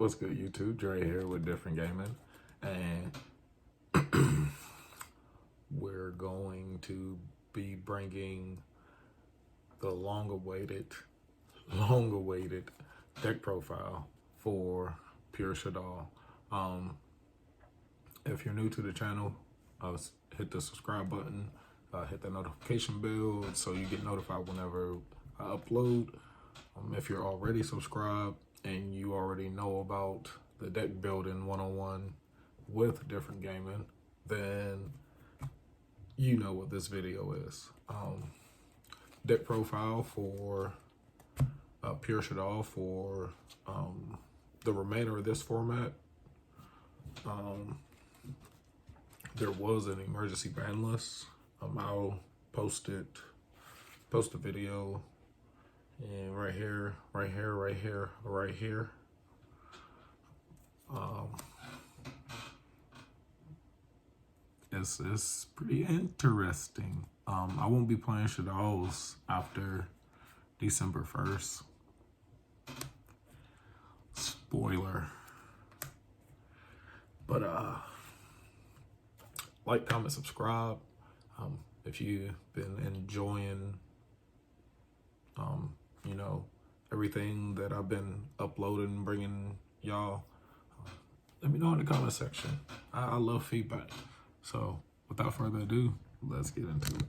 What's good, YouTube? Dre here with Different Gaming, and we're going to be bringing the long-awaited deck profile for Pure Shaddoll. If you're new to the channel, hit the subscribe button, hit the notification bell so you get notified whenever I upload. If you're already subscribed and you already know about the deck building 101 with Different Gaming, then you know what this video is. Deck profile for Pure Shaddoll for the remainder of this format. There was an emergency ban list. I'll post a video, and right here. It's pretty interesting. I won't be playing Shaddolls after December 1st. Spoiler. But like, comment, subscribe. If you've been enjoying you know, everything that I've been uploading, bringing y'all, let me know in the comment section. I love feedback. So without further ado, let's get into it.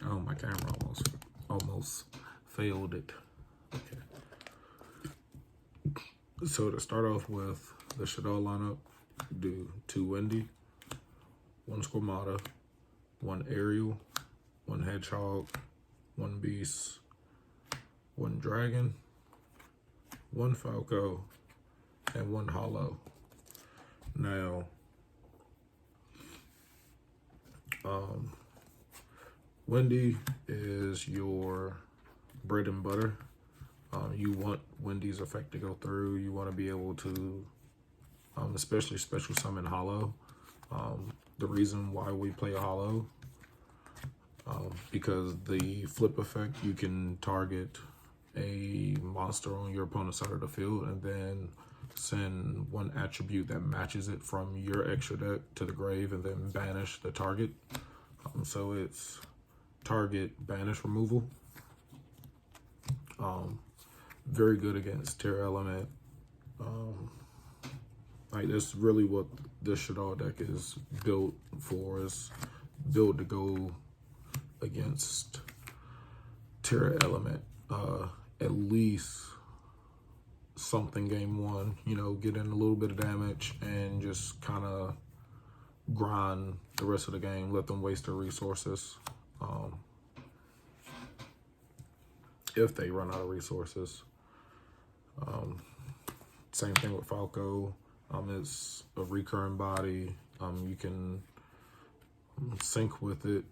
Oh, my camera almost failed it. Okay. So to start off with the Shaddoll lineup, do 2 Wendy, 1 Squamata, 1 Ariel, 1 Hedgehog, 1 Beast, 1 Dragon, 1 Falco, and 1 Hollow. Now, Wendy is your bread and butter. You want Wendy's effect to go through. You want to be able to, especially special summon Hollow. The reason why we play a Hollow, because the flip effect, you can target a monster on your opponent's side of the field and then send 1 attribute that matches it from your extra deck to the grave and then banish the target. So it's target banish removal. Very good against Terra Element. Like, that's really what this Shaddoll deck is built for. Is built to go against Terra Element. At least something game 1, you know, get in a little bit of damage and just kind of grind the rest of the game, let them waste their resources. If they run out of resources. Same thing with Falco. It's a recurring body. You can sync with it.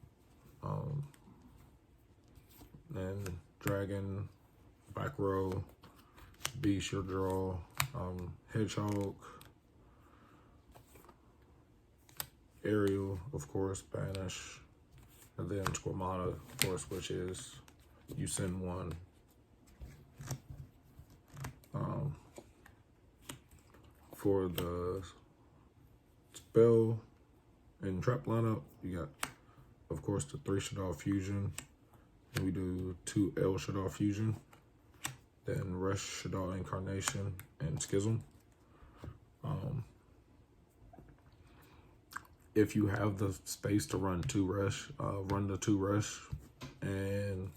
And Dragon, back row, Beast, your draw, Hedgehog, Ariel, of course, banish, and then Squamata, of course, which is you send 1. For the spell and trap lineup, you got, of course, the 3 Shaddoll Fusion. And we do 2 L Shaddoll Fusion, then Rush Shaddoll Incarnation and Schism. If you have the space to run 2 Rush, run the 2 Rush, and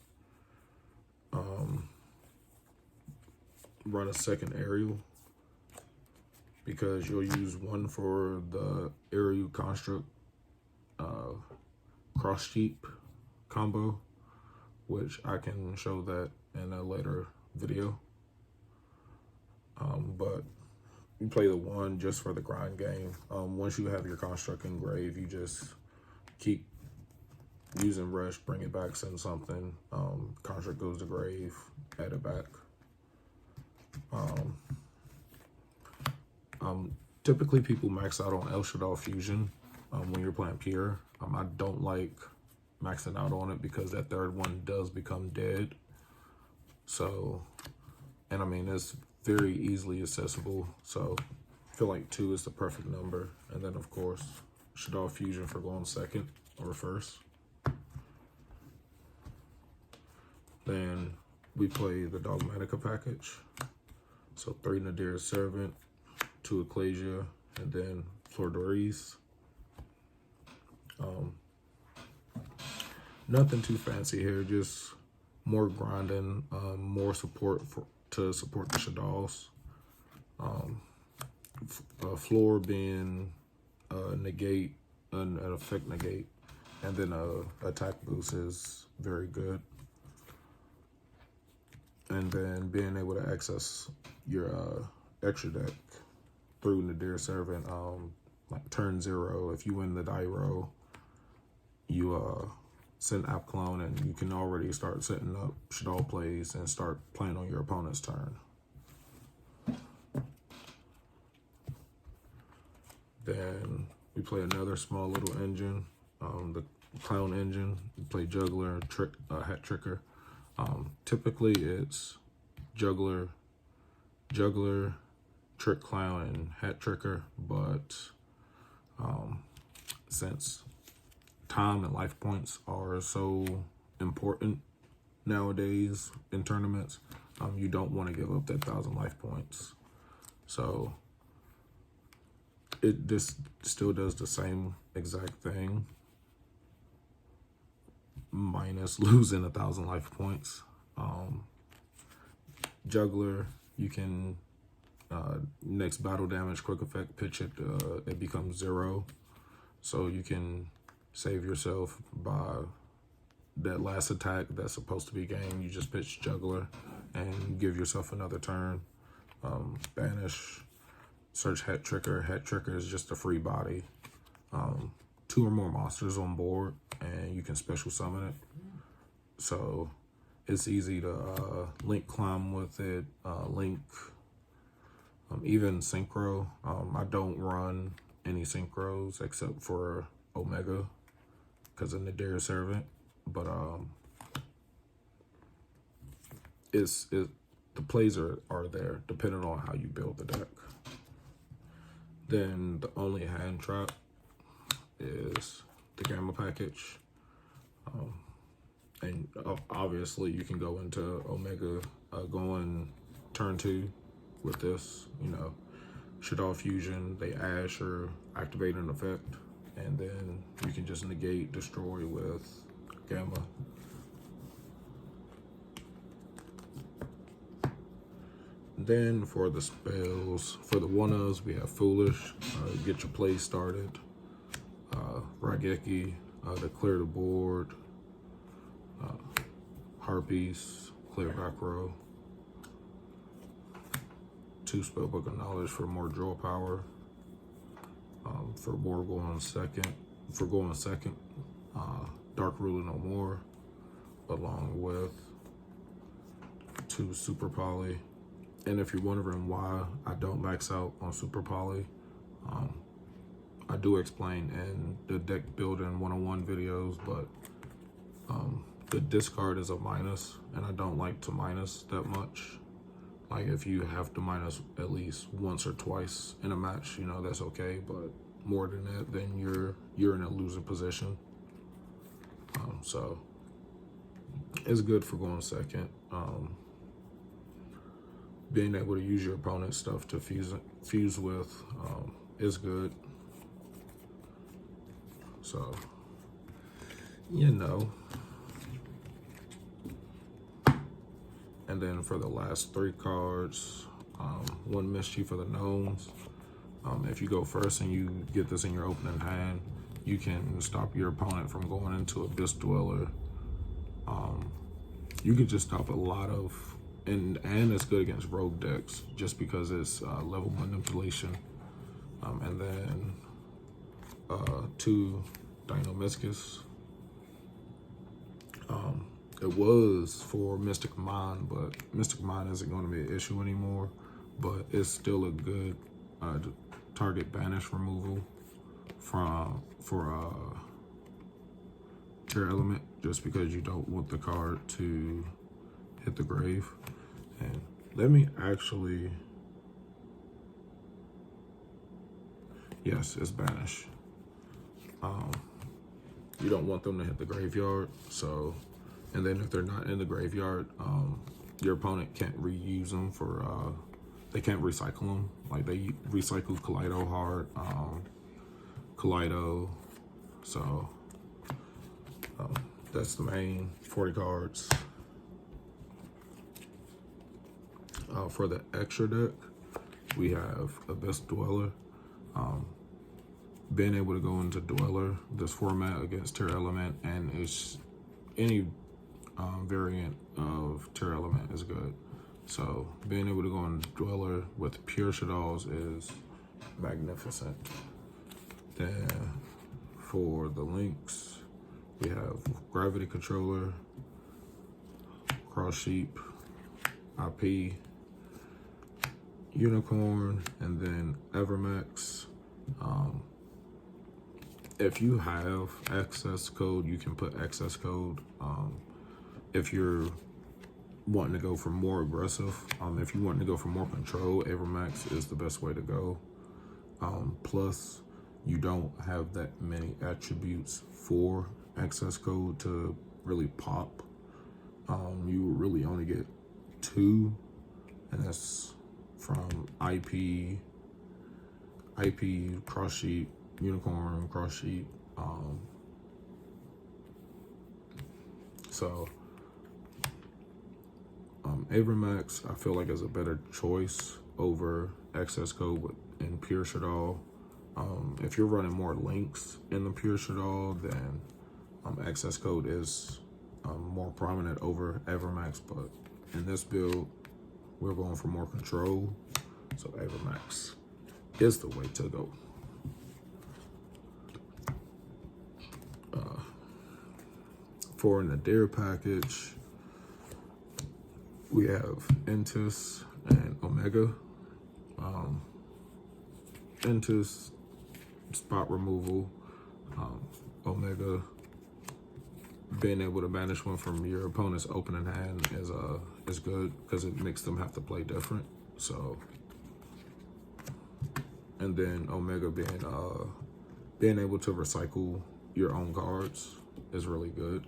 run a second Ariel, because you'll use 1 for the Ariel Construct cross sheep combo, which I can show that in a later video. But you play the 1 just for the grind game. Once you have your construct in grave, you just keep using Rush, bring it back, send something. Construct goes to grave, add it back. Typically people max out on El Shaddoll Fusion when you're playing Pure. I don't like maxing out on it because that 3rd one does become dead. So And I mean, it's very easily accessible. So I feel like 2 is the perfect number. And then, of course, Shaddoll Fusion for going second or first. Then we play the Dogmatika package. So 3 Nadir Servant, 2 Ecclesia, and then Fleur de Lis. Nothing too fancy here, just more grinding, more support to support the Shaddolls. Floor being negate, an effect negate, and then attack boost is very good. And then being able to access your extra deck through Nadir Servant, like turn 0, if you win the die roll, you send app clone and you can already start setting up Shaddoll plays and start playing on your opponent's turn. Then we play another small little engine, the clown engine. We play juggler, hat tricker. Typically it's juggler, trick clown, and hat tricker, but since time and life points are so important nowadays in tournaments, you don't want to give up that 1,000 life points. So this still does the same exact thing, minus losing 1,000 life points. Juggler, you can next battle damage quick effect pitch it, it becomes 0, so you can save yourself by that last attack that's supposed to be gained. You just pitch juggler and give yourself another turn. Banish, search hat tricker. Hat tricker is just a free body. 2 or more monsters on board, and you can special summon it. So it's easy to link climb with it, link even synchro. I don't run any synchros except for Omega because of Nadir Servant, but the plays are there depending on how you build the deck. Then the only hand trap is the Gamma package. And obviously you can go into Omega going turn 2 with this, you know, Shaddoll Fusion, they Ash or activate an effect, and then you can just negate, destroy with Gamma. Then for the spells, for the 1-ofs, we have Foolish, get your play started. Raigeki, to clear the board. Harpies, clear back row. 2 Spellbook of Knowledge for more draw power. For going second, Dark Ruler No More, along with 2 Super Poly. And if you're wondering why I don't max out on Super Poly, I do explain in the deck building 101 videos, but the discard is a minus, and I don't like to minus that much. Like if you have to minus at least once or twice in a match, you know, that's okay, but more than that, then you're in a losing position. So it's good for going second. Being able to use your opponent's stuff to fuse with is good. So, you know. And then for the last 3 cards, 1 Mischief for the Gnomes. If you go first and you get this in your opening hand, you can stop your opponent from going into Abyss Dweller. You can just stop a lot of, and it's good against rogue decks just because it's level manipulation. And then 2 Dynamiscus. It was for Mystic Mind, but Mystic Mind isn't going to be an issue anymore, but it's still a good target banish removal for Tear Element, just because you don't want the card to hit the grave. And Let me actually, yes, it's banish. You don't want them to hit the graveyard, so, and then if they're not in the graveyard, your opponent can't reuse them for, they can't recycle them. Like they recycle Kaleido hard, Kaleido, so that's the main 40 cards. For the extra deck, we have Abyss Dweller. Being able to go into Dweller, this format against Terra Element, and it's any variant of Terra Element is good. So being able to go into Dweller with Pure Shaddolls is magnificent. Then for the links, we have Gravity Controller, Cross Sheep, IP, Unicorn, and then Evermax. If you have access code, you can put access code. If you're wanting to go for more aggressive, if you want to go for more control, Evermax is the best way to go. Plus, you don't have that many attributes for access code to really pop. You really only get 2, and that's from IP, Cross Sheep, Unicorn, Cross Sheep. So Avermax, I feel like is a better choice over Access Code in Pure Shaddoll. If you're running more links in the Pure Shaddoll, then Access Code is more prominent over Avermax. But in this build, we're going for more control, so Avermax is the way to go. For an Nadir package, we have Entis and Omega. Entis, spot removal. Omega, being able to banish one from your opponent's opening hand is good because it makes them have to play different. So, and then Omega being able to recycle your own cards is really good.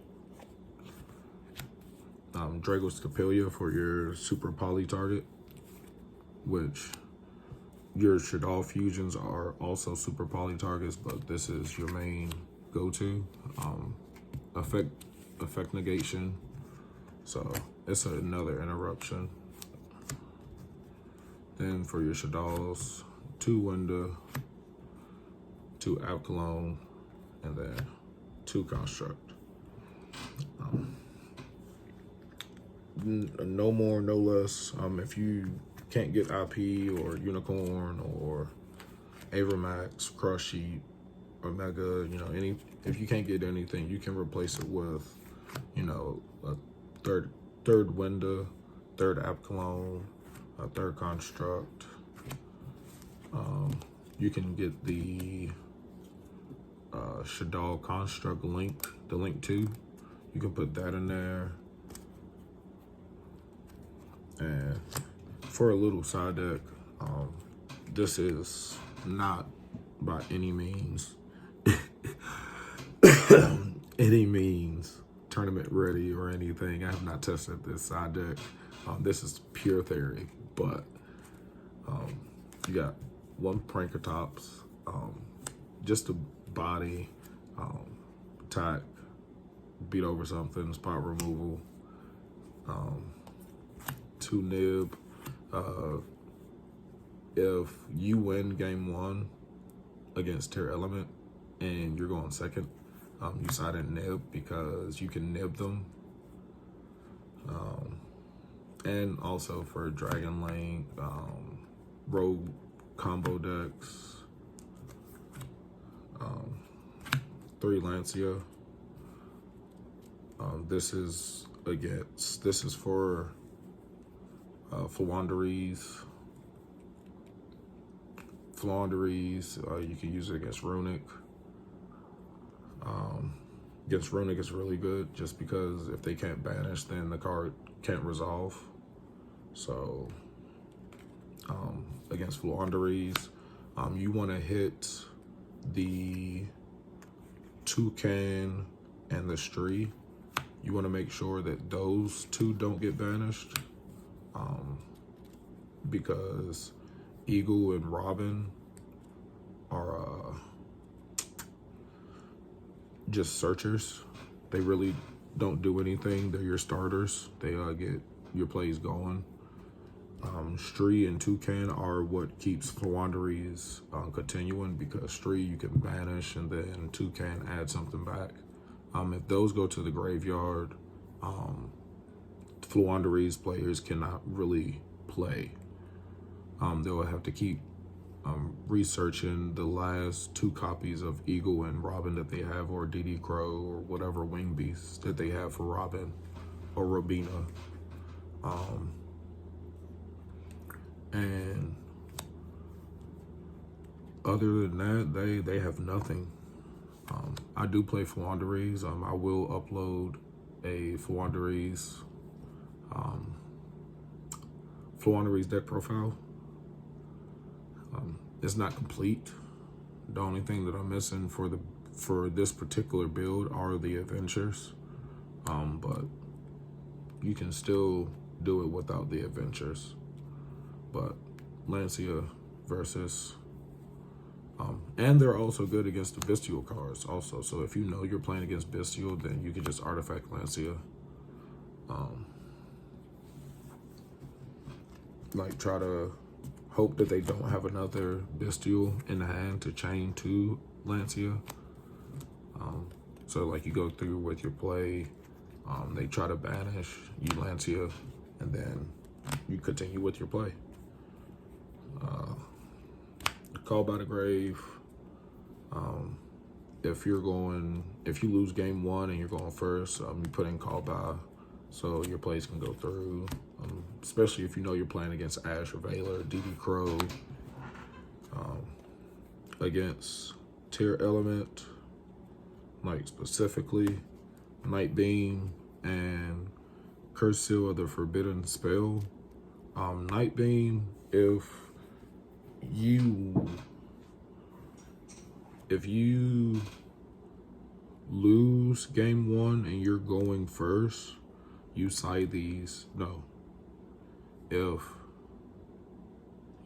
Drago's Capelia for your super poly target, which your Shaddoll fusions are also super poly targets, but this is your main go-to. Effect negation, so it's another interruption. Then for your Shaddolls, 2 Winda, 2 Alkalone, and then 2 Construct. No more, no less. If you can't get IP or Unicorn or Avermax, Cross Sheep, Omega, if you can't get anything, you can replace it with, a third Winda, 3rd Alkalone, a 3rd Construct. You can get the Shaddoll Construct link, the link 2. You can put that in there. And for a little side deck, this is not by any means tournament ready or anything. I have not tested this side deck. This is pure theory, but you got 1 Prankertops, just a body, attack, beat over something, spot removal, 2 Nib. If you win game 1 against Terra Element and you're going second, you side in Nib because you can nib them. And also for Dragon Link, Rogue combo decks, 3 Lancia. This is for Flaunderies. You can use it against Runic. Against Runic is really good just because if they can't banish, then the card can't resolve. So against Fluanderies, you want to hit the Toucan and the Stree. You want to make sure that those two don't get banished, because Eagle and Robin are just searchers. They really don't do anything. They're your starters. They get your plays going. Stree and Toucan are what keeps Fluanderies continuing, because Stree you can banish and then Toucan add something back. If those go to the graveyard, Fluanderies players cannot really play. They'll have to keep researching the last 2 copies of Eagle and Robin that they have, or DD Crow, or whatever wing beast that they have for Robin or Robina. And other than that, they have nothing. I do play Fluanderies. I will upload a Fluanderies deck profile. It's not complete. The only thing that I'm missing for this particular build are the adventures, but you can still do it without the adventures. But Lancia versus, and they're also good against the Bestial cards also. So if you know you're playing against Bestial, then you can just artifact Lancia. Like, try to hope that they don't have another Bestial in the hand to chain to Lancia. So like, you go through with your play, they try to banish you Lancia, and then you continue with your play. Call by the Grave. If you lose game 1 and you're going first, you put in Call by, so your plays can go through. Especially if you know you're playing against Ash or Veiler, DD Crow. Against Tier Element, like specifically Night Beam and Curse Seal of the Forbidden Spell. Night Beam, if you lose game 1 and you're going first, you side these. No. If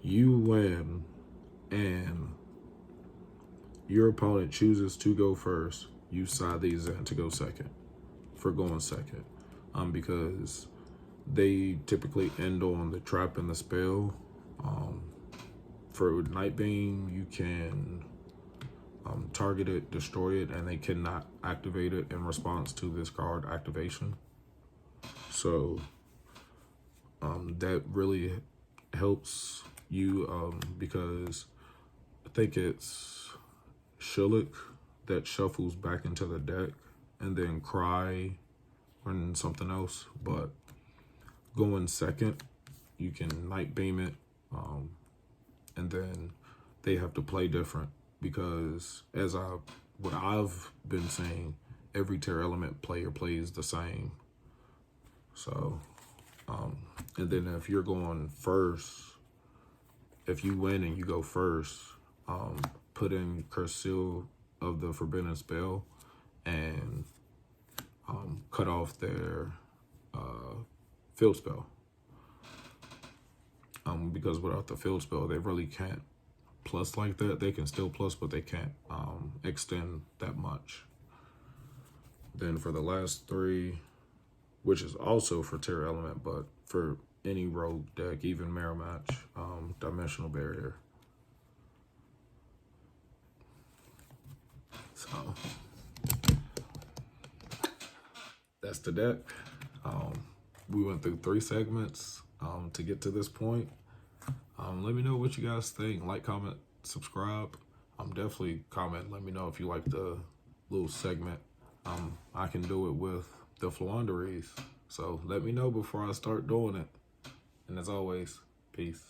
you win and your opponent chooses to go first, you side these in to go second, for going second. Because they typically end on the trap and the spell. For Night Beam, you can target it, destroy it, and they cannot activate it in response to this card activation. So that really helps you, because I think it's Shulk that shuffles back into the deck, and then Cry and something else. But going second, you can Night Beam it, and then they have to play different, because what I've been saying, every Tier Element player plays the same. So and then if you're going first, if you win and you go first, put in Curse Seal of the Forbidden Spell and cut off their field spell. Because without the field spell, they really can't plus like that. They can still plus, but they can't extend that much. Then for the last 3, which is also for Tier Element, but for any rogue deck, even Mirror Match, Dimensional Barrier. So that's the deck. We went through 3 segments to get to this point. Let me know what you guys think. Like, comment, subscribe. Definitely comment. Let me know if you like the little segment. I can do it with the Fluanderies. So let me know before I start doing it. And as always, peace.